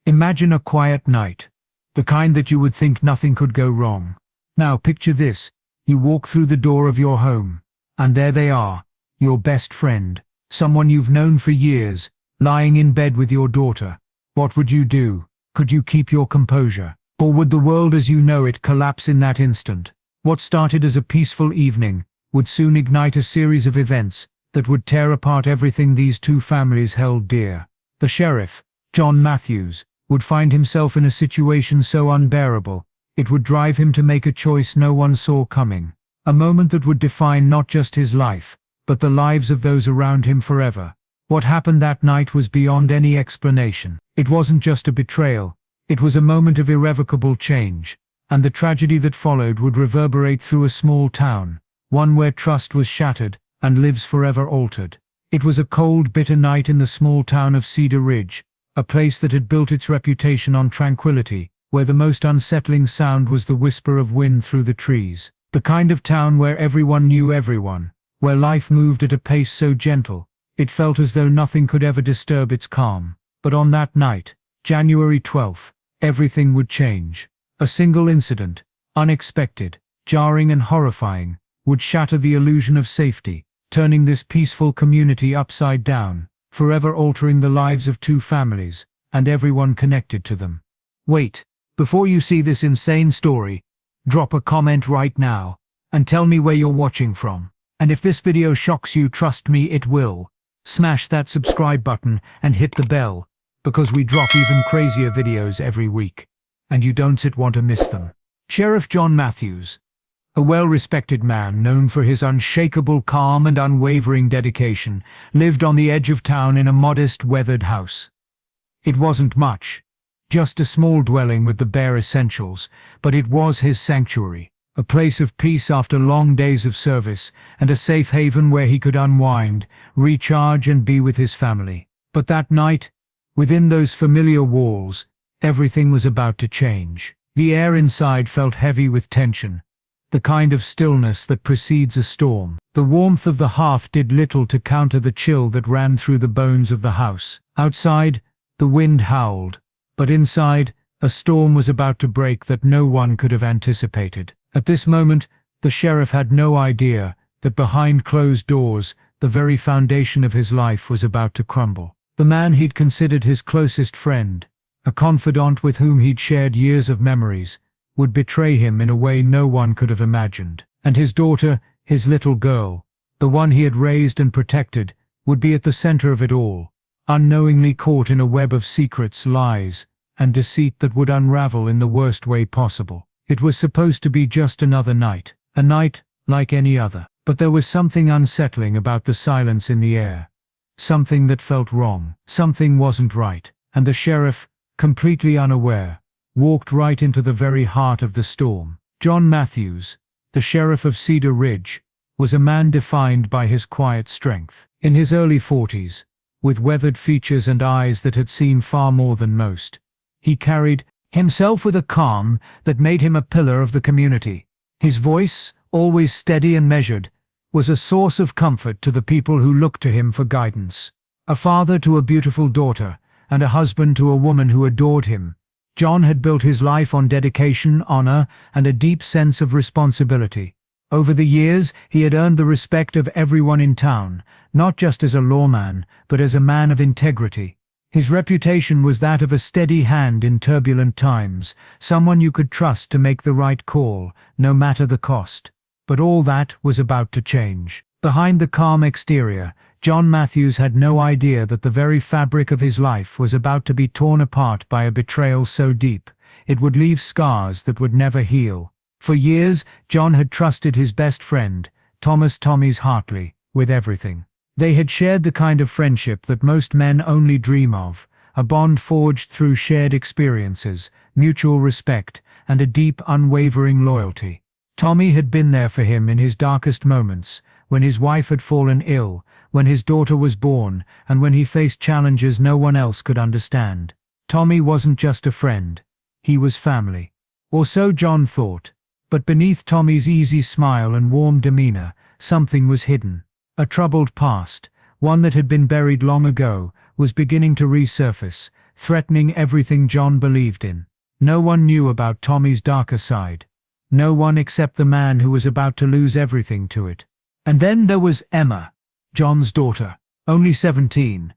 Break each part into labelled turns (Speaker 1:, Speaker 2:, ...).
Speaker 1: Imagine a quiet night, the kind that you would think nothing could go wrong. Now picture this, you walk through the door of your home, and there they are, your best friend, someone you've known for years, lying in bed with your daughter. What would you do? Could you keep your composure? Or would the world as you know it collapse in that instant? What started as a peaceful evening would soon ignite a series of events that would tear apart everything these two families held dear. The sheriff, John Matthews, would find himself in a situation so unbearable, it would drive him to make a choice no one saw coming. A moment that would define not just his life, but the lives of those around him forever. What happened that night was beyond any explanation. It wasn't just a betrayal, it was a moment of irrevocable change, and the tragedy that followed would reverberate through a small town, one where trust was shattered and lives forever altered. It was a cold, bitter night in the small town of Cedar Ridge, a place that had built its reputation on tranquility, where the most unsettling sound was the whisper of wind through the trees. The kind of town where everyone knew everyone, where life moved at a pace so gentle, it felt as though nothing could ever disturb its calm. But on that night, January 12th, everything would change. A single incident, unexpected, jarring and horrifying, would shatter the illusion of safety, turning this peaceful community upside down, forever altering the lives of two families, and everyone connected to them. Wait, before you see this insane story, drop a comment right now, and tell me where you're watching from. And if this video shocks you, trust me, it will. Smash that subscribe button and hit the bell, because we drop even crazier videos every week, and you don't want to miss them. Sheriff John Matthews, a well-respected man known for his unshakable calm and unwavering dedication, lived on the edge of town in a modest, weathered house. It wasn't much, just a small dwelling with the bare essentials, but it was his sanctuary, a place of peace after long days of service, and a safe haven where he could unwind, recharge and be with his family. But that night, within those familiar walls, everything was about to change. The air inside felt heavy with tension, the kind of stillness that precedes a storm. The warmth of the hearth did little to counter the chill that ran through the bones of the house. Outside, the wind howled, but inside, a storm was about to break that no one could have anticipated. At this moment, the sheriff had no idea that behind closed doors, the very foundation of his life was about to crumble. The man he'd considered his closest friend, a confidant with whom he'd shared years of memories, would betray him in a way no one could have imagined. And his daughter, his little girl, the one he had raised and protected, would be at the center of it all, unknowingly caught in a web of secrets, lies, and deceit that would unravel in the worst way possible. It was supposed to be just another night, a night like any other. But there was something unsettling about the silence in the air. Something that felt wrong. Something wasn't right. And the sheriff, completely unaware, walked right into the very heart of the storm. John Matthews, the sheriff of Cedar Ridge, was a man defined by his quiet strength. In his early 40s, with weathered features and eyes that had seen far more than most, he carried himself with a calm that made him a pillar of the community. His voice, always steady and measured, was a source of comfort to the people who looked to him for guidance. A father to a beautiful daughter, and a husband to a woman who adored him, John had built his life on dedication, honor, and a deep sense of responsibility. Over the years, he had earned the respect of everyone in town, not just as a lawman, but as a man of integrity. His reputation was that of a steady hand in turbulent times, someone you could trust to make the right call, no matter the cost. But all that was about to change. Behind the calm exterior, John Matthews had no idea that the very fabric of his life was about to be torn apart by a betrayal so deep, it would leave scars that would never heal. For years, John had trusted his best friend, Thomas "Tommy's" Hartley, with everything. They had shared the kind of friendship that most men only dream of, a bond forged through shared experiences, mutual respect, and a deep, unwavering loyalty. Tommy had been there for him in his darkest moments, when his wife had fallen ill, when his daughter was born, and when he faced challenges no one else could understand. Tommy wasn't just a friend, he was family. Or so John thought. But beneath Tommy's easy smile and warm demeanor, something was hidden. A troubled past, one that had been buried long ago, was beginning to resurface, threatening everything John believed in. No one knew about Tommy's darker side. No one except the man who was about to lose everything to it. And then there was Emma, John's daughter, only 17.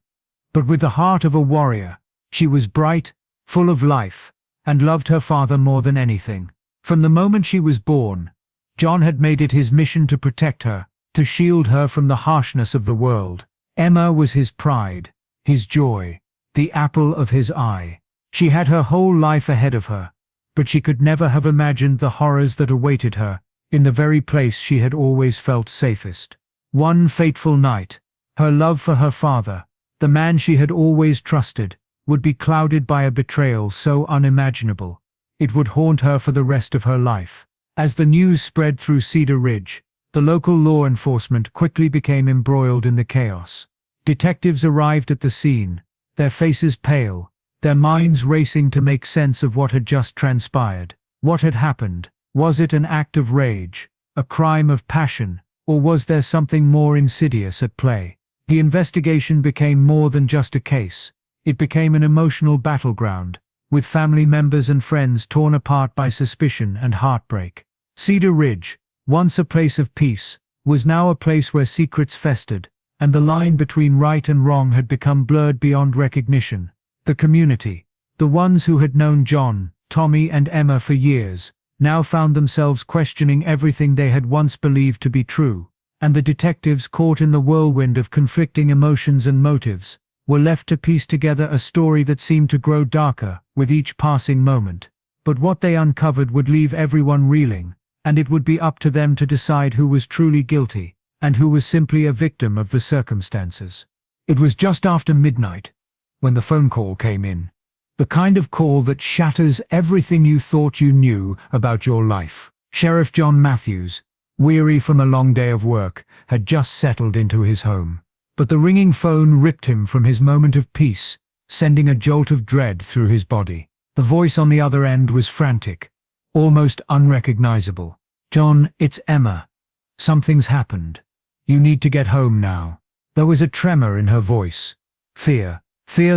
Speaker 1: But with the heart of a warrior, she was bright, full of life, and loved her father more than anything. From the moment she was born, John had made it his mission to protect her, to shield her from the harshness of the world. Emma was his pride, his joy, the apple of his eye. She had her whole life ahead of her, but she could never have imagined the horrors that awaited her in the very place she had always felt safest. One fateful night, her love for her father, the man she had always trusted, would be clouded by a betrayal so unimaginable, it would haunt her for the rest of her life. As the news spread through Cedar Ridge, the local law enforcement quickly became embroiled in the chaos. Detectives arrived at the scene, their faces pale, their minds racing to make sense of what had just transpired. What had happened? Was it an act of rage, a crime of passion, or was there something more insidious at play? The investigation became more than just a case. It became an emotional battleground, with family members and friends torn apart by suspicion and heartbreak. Cedar Ridge, once a place of peace, was now a place where secrets festered, and the line between right and wrong had become blurred beyond recognition. The community, the ones who had known John, Tommy and Emma for years, now found themselves questioning everything they had once believed to be true, and the detectives, caught in the whirlwind of conflicting emotions and motives, were left to piece together a story that seemed to grow darker with each passing moment. But what they uncovered would leave everyone reeling, and it would be up to them to decide who was truly guilty and who was simply a victim of the circumstances. It was just after midnight when the phone call came in. The kind of call that shatters everything you thought you knew about your life. Sheriff John Matthews, weary from a long day of work, had just settled into his home. But the ringing phone ripped him from his moment of peace, sending a jolt of dread through his body. The voice on the other end was frantic, almost unrecognizable. "John, it's Emma. Something's happened. You need to get home now." There was a tremor in her voice. Fear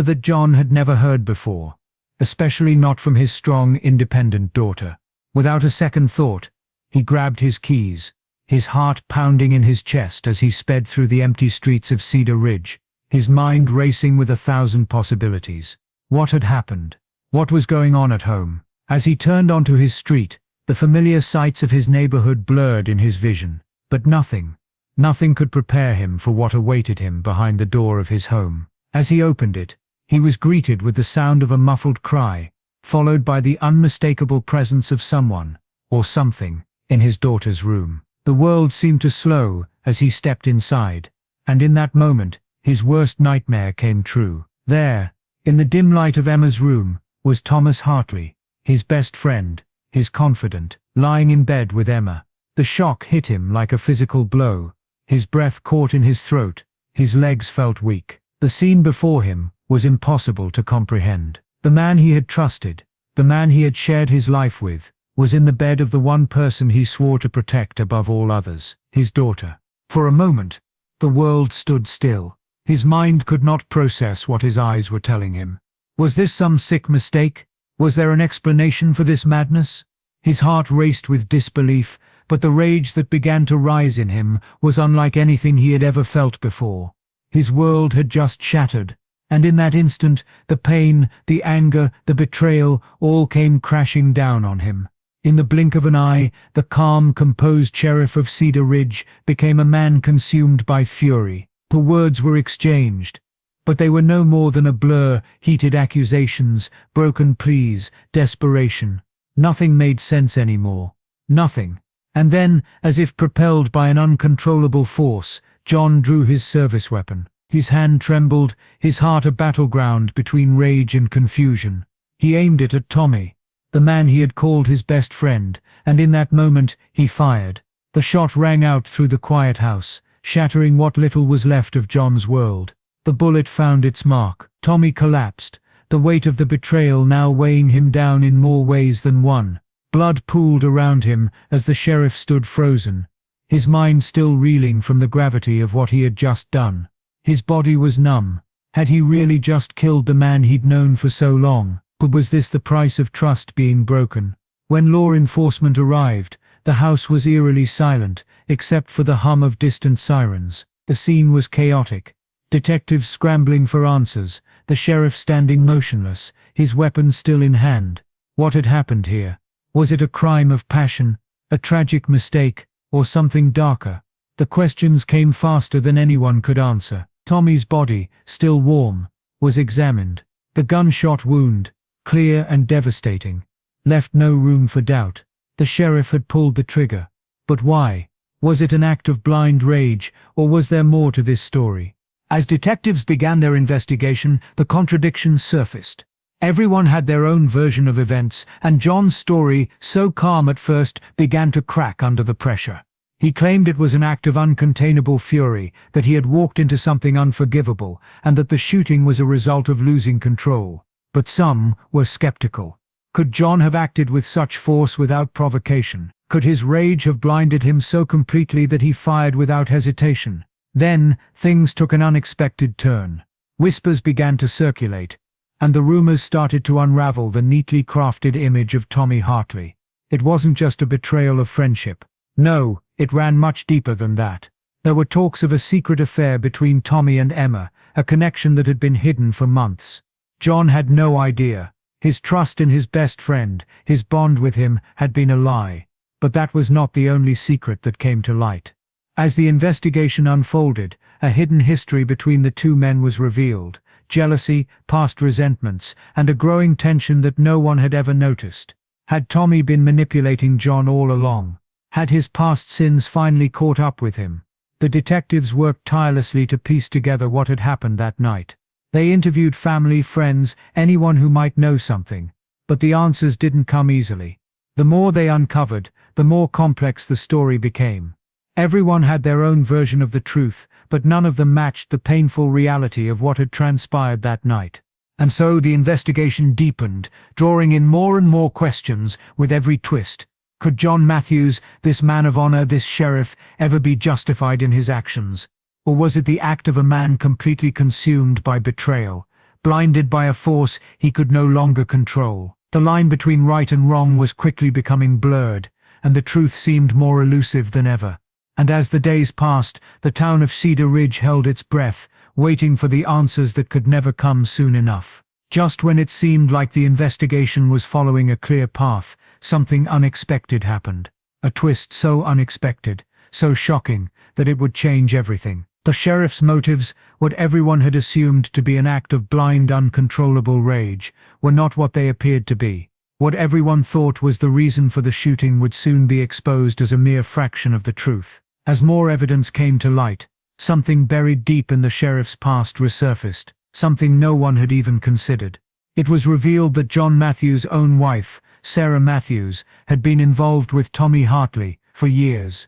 Speaker 1: that John had never heard before, especially not from his strong, independent daughter. Without a second thought, he grabbed his keys, his heart pounding in his chest as he sped through the empty streets of Cedar Ridge, his mind racing with 1,000 possibilities. What had happened? What was going on at home? As he turned onto his street, the familiar sights of his neighborhood blurred in his vision. But nothing could prepare him for what awaited him behind the door of his home. As he opened it, he was greeted with the sound of a muffled cry, followed by the unmistakable presence of someone, or something, in his daughter's room. The world seemed to slow as he stepped inside, and in that moment, his worst nightmare came true. There, in the dim light of Emma's room, was Thomas Hartley, his best friend, his confidant, lying in bed with Emma. The shock hit him like a physical blow. His breath caught in his throat, his legs felt weak. The scene before him was impossible to comprehend. The man he had trusted, the man he had shared his life with, was in the bed of the one person he swore to protect above all others, his daughter. For a moment, the world stood still. His mind could not process what his eyes were telling him. Was this some sick mistake? Was there an explanation for this madness? His heart raced with disbelief, but the rage that began to rise in him was unlike anything he had ever felt before. His world had just shattered, and in that instant, the pain, the anger, the betrayal, all came crashing down on him. In the blink of an eye, the calm, composed sheriff of Cedar Ridge became a man consumed by fury. The words were exchanged, but they were no more than a blur, heated accusations, broken pleas, desperation. Nothing made sense anymore. Nothing. And then, as if propelled by an uncontrollable force, John drew his service weapon. His hand trembled, his heart a battleground between rage and confusion. He aimed it at Tommy, the man he had called his best friend, and in that moment he fired. The shot rang out through the quiet house, shattering what little was left of John's world. The bullet found its mark. Tommy collapsed, the weight of the betrayal now weighing him down in more ways than one. Blood pooled around him as the sheriff stood frozen, his mind still reeling from the gravity of what he had just done. His body was numb, Had he really just killed the man he'd known for so long? But was this the price of trust being broken? When law enforcement arrived, the house was eerily silent, except for the hum of distant sirens. The scene was chaotic. Detectives scrambling for answers, the sheriff standing motionless, his weapon still in hand. What had happened here? Was it a crime of passion, a tragic mistake, or something darker? The questions came faster than anyone could answer. Tommy's body, still warm, was examined. The gunshot wound, clear and devastating, left no room for doubt. The sheriff had pulled the trigger. But why? Was it an act of blind rage, or was there more to this story? As detectives began their investigation, the contradictions surfaced. Everyone had their own version of events, and John's story, so calm at first, began to crack under the pressure. He claimed it was an act of uncontainable fury, that he had walked into something unforgivable, and that the shooting was a result of losing control. But some were skeptical. Could John have acted with such force without provocation? Could his rage have blinded him so completely that he fired without hesitation? Then, things took an unexpected turn. Whispers began to circulate, and the rumors started to unravel the neatly crafted image of Tommy Hartley. It wasn't just a betrayal of friendship. No, it ran much deeper than that. There were talks of a secret affair between Tommy and Emma, a connection that had been hidden for months. John had no idea. His trust in his best friend, his bond with him, had been a lie. But that was not the only secret that came to light. As the investigation unfolded, a hidden history between the two men was revealed: jealousy, past resentments, and a growing tension that no one had ever noticed. Had Tommy been manipulating John all along? Had his past sins finally caught up with him? The detectives worked tirelessly to piece together what had happened that night. They interviewed family, friends, anyone who might know something. But the answers didn't come easily. The more they uncovered, the more complex the story became. Everyone had their own version of the truth, but none of them matched the painful reality of what had transpired that night. And so the investigation deepened, drawing in more and more questions with every twist. Could John Matthews, this man of honor, this sheriff, ever be justified in his actions? Or was it the act of a man completely consumed by betrayal, blinded by a force he could no longer control? The line between right and wrong was quickly becoming blurred, and the truth seemed more elusive than ever. And as the days passed, the town of Cedar Ridge held its breath, waiting for the answers that could never come soon enough. Just when it seemed like the investigation was following a clear path, something unexpected happened. A twist so unexpected, so shocking, that it would change everything. The sheriff's motives, what everyone had assumed to be an act of blind, uncontrollable rage, were not what they appeared to be. What everyone thought was the reason for the shooting would soon be exposed as a mere fraction of the truth. As more evidence came to light, something buried deep in the sheriff's past resurfaced, something no one had even considered. It was revealed that John Matthews' own wife, Sarah Matthews, had been involved with Tommy Hartley for years.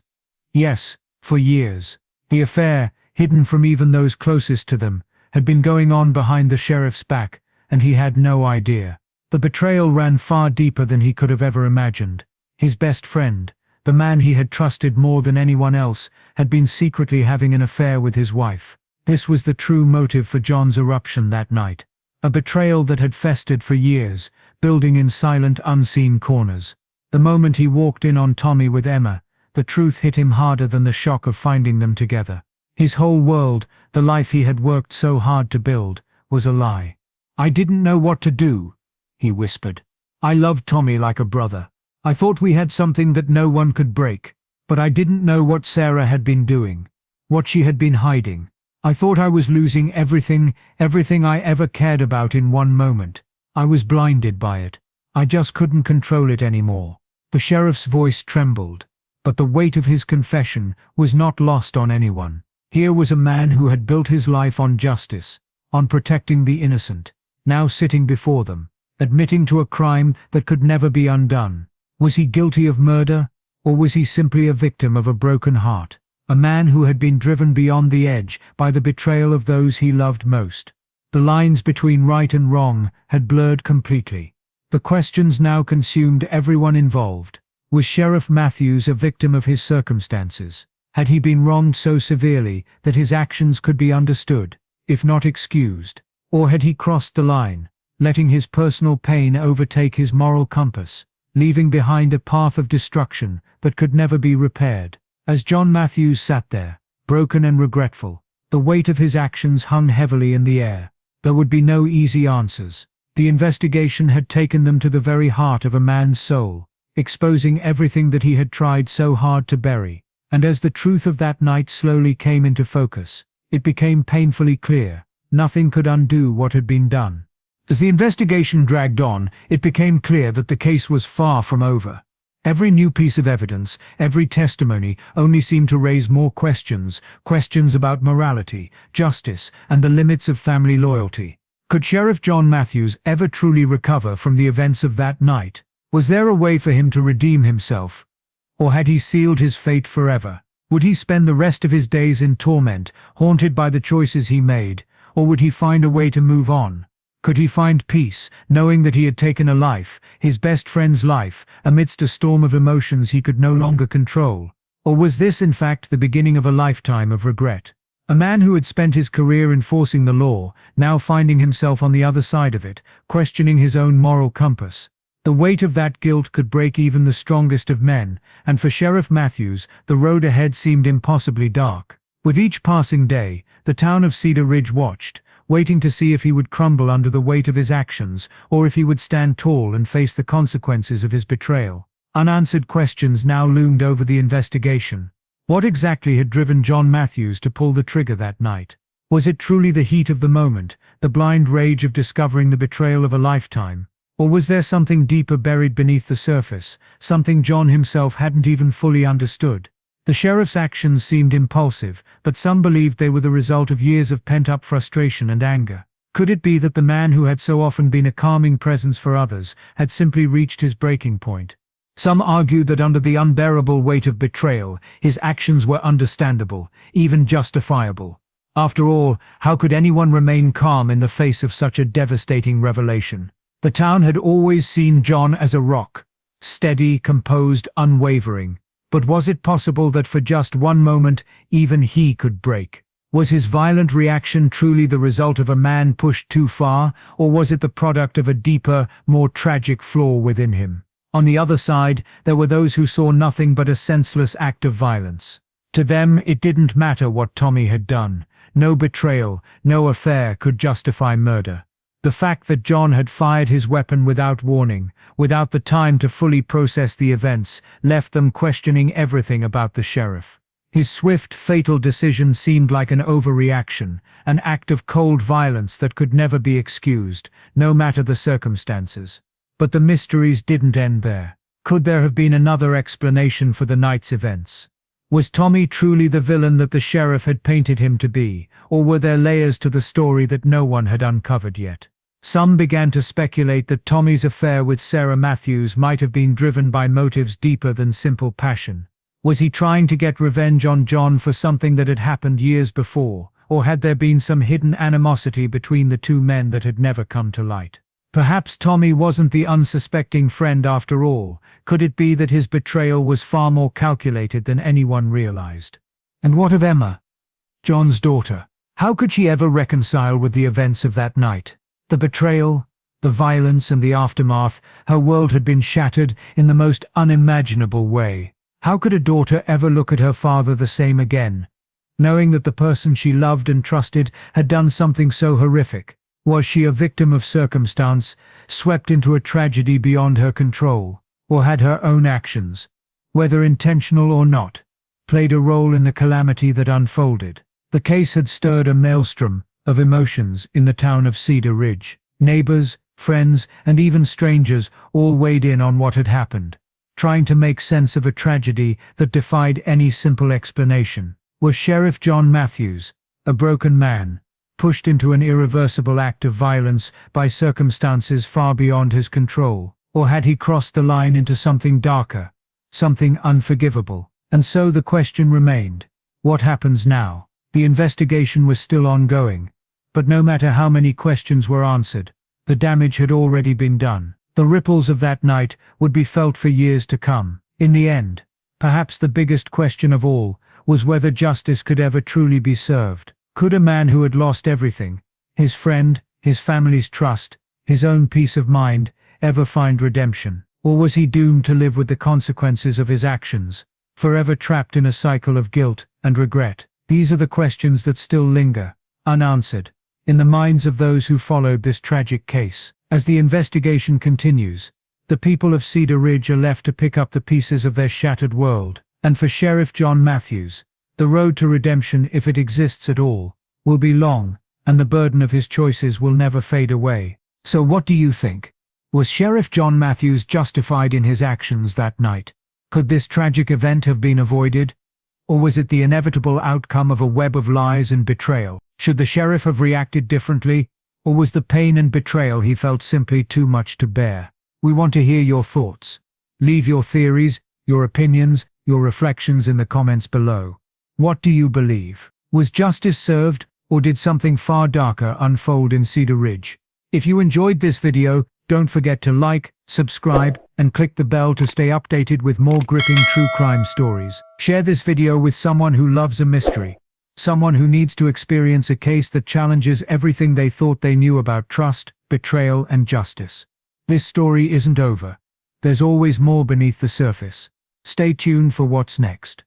Speaker 1: Yes, for years. The affair, hidden from even those closest to them, had been going on behind the sheriff's back, and he had no idea. The betrayal ran far deeper than he could have ever imagined. His best friend, the man he had trusted more than anyone else, had been secretly having an affair with his wife. This was the true motive for John's eruption that night. A betrayal that had festered for years, building in silent, unseen corners. The moment he walked in on Tommy with Emma, the truth hit him harder than the shock of finding them together. His whole world, the life he had worked so hard to build, was a lie. "I didn't know what to do," he whispered. "I loved Tommy like a brother. I thought we had something that no one could break, but I didn't know what Sarah had been doing, what she had been hiding. I thought I was losing everything I ever cared about in one moment. I was blinded by it. I just couldn't control it anymore." The sheriff's voice trembled, but the weight of his confession was not lost on anyone. Here was a man who had built his life on justice, on protecting the innocent, now sitting before them, admitting to a crime that could never be undone. Was he guilty of murder, or was he simply a victim of a broken heart? A man who had been driven beyond the edge by the betrayal of those he loved most. The lines between right and wrong had blurred completely. The questions now consumed everyone involved. Was Sheriff Matthews a victim of his circumstances? Had he been wronged so severely that his actions could be understood? if not excused? Or had he crossed the line, letting his personal pain overtake his moral compass, leaving behind a path of destruction that could never be repaired? As John Matthews sat there, broken and regretful, the weight of his actions hung heavily in the air. There would be no easy answers. The investigation had taken them to the very heart of a man's soul, exposing everything that he had tried so hard to bury. And as the truth of that night slowly came into focus, it became painfully clear: nothing could undo what had been done. As the investigation dragged on, it became clear that the case was far from over. Every new piece of evidence, every testimony, only seemed to raise more questions about morality, justice, and the limits of family loyalty. Could Sheriff John Matthews ever truly recover from the events of that night? Was there a way for him to redeem himself? Or had he sealed his fate forever? Would he spend the rest of his days in torment, haunted by the choices he made? Or would he find a way to move on? Could he find peace, knowing that he had taken a life, his best friend's life, amidst a storm of emotions he could no longer control? Or was this in fact the beginning of a lifetime of regret? A man who had spent his career enforcing the law, now finding himself on the other side of it, questioning his own moral compass. The weight of that guilt could break even the strongest of men, and for Sheriff Matthews, the road ahead seemed impossibly dark. With each passing day, the town of Cedar Ridge watched, waiting to see if he would crumble under the weight of his actions, or if he would stand tall and face the consequences of his betrayal. Unanswered questions now loomed over the investigation. What exactly had driven John Matthews to pull the trigger that night? Was it truly the heat of the moment, the blind rage of discovering the betrayal of a lifetime? Or was there something deeper buried beneath the surface, something John himself hadn't even fully understood? The sheriff's actions seemed impulsive, but some believed they were the result of years of pent-up frustration and anger. Could it be that the man who had so often been a calming presence for others had simply reached his breaking point? Some argued that under the unbearable weight of betrayal, his actions were understandable, even justifiable. After all, how could anyone remain calm in the face of such a devastating revelation? The town had always seen John as a rock, steady, composed, unwavering. But was it possible that for just one moment, even he could break? Was his violent reaction truly the result of a man pushed too far, or was it the product of a deeper, more tragic flaw within him? On the other side, there were those who saw nothing but a senseless act of violence. To them, it didn't matter what Tommy had done. No betrayal, no affair could justify murder. The fact that John had fired his weapon without warning, without the time to fully process the events, left them questioning everything about the sheriff. His swift, fatal decision seemed like an overreaction, an act of cold violence that could never be excused, no matter the circumstances. But the mysteries didn't end there. Could there have been another explanation for the night's events? Was Tommy truly the villain that the sheriff had painted him to be, or were there layers to the story that no one had uncovered yet? Some began to speculate that Tommy's affair with Sarah Matthews might have been driven by motives deeper than simple passion. Was he trying to get revenge on John for something that had happened years before, or had there been some hidden animosity between the two men that had never come to light? Perhaps Tommy wasn't the unsuspecting friend after all. Could it be that his betrayal was far more calculated than anyone realized? And what of Emma, John's daughter? How could she ever reconcile with the events of that night? The betrayal, the violence, and the aftermath. Her world had been shattered in the most unimaginable way. How could a daughter ever look at her father the same again, knowing that the person she loved and trusted had done something so horrific? Was she a victim of circumstance, swept into a tragedy beyond her control? Or had her own actions, whether intentional or not, played a role in the calamity that unfolded? The case had stirred a maelstrom of emotions in the town of Cedar Ridge. Neighbors, friends, and even strangers all weighed in on what had happened, trying to make sense of a tragedy that defied any simple explanation. Was Sheriff John Matthews, a broken man, pushed into an irreversible act of violence by circumstances far beyond his control? Or had he crossed the line into something darker, something unforgivable? And so the question remained: what happens now? The investigation was still ongoing, but no matter how many questions were answered, the damage had already been done. The ripples of that night would be felt for years to come. In the end, perhaps the biggest question of all was whether justice could ever truly be served. Could a man who had lost everything, his friend, his family's trust, his own peace of mind, ever find redemption? Or was he doomed to live with the consequences of his actions, forever trapped in a cycle of guilt and regret? These are the questions that still linger, unanswered, in the minds of those who followed this tragic case. As the investigation continues, the people of Cedar Ridge are left to pick up the pieces of their shattered world. And for Sheriff John Matthews, the road to redemption, if it exists at all, will be long, and the burden of his choices will never fade away. So what do you think? Was Sheriff John Matthews justified in his actions that night? Could this tragic event have been avoided? Or was it the inevitable outcome of a web of lies and betrayal? Should the sheriff have reacted differently? Or was the pain and betrayal he felt simply too much to bear? We want to hear your thoughts. Leave your theories, your opinions, your reflections in the comments below. What do you believe? Was justice served, or did something far darker unfold in Cedar Ridge? If you enjoyed this video, don't forget to like, subscribe, and click the bell to stay updated with more gripping true crime stories. Share this video with someone who loves a mystery, someone who needs to experience a case that challenges everything they thought they knew about trust, betrayal, and justice. This story isn't over. There's always more beneath the surface. Stay tuned for what's next.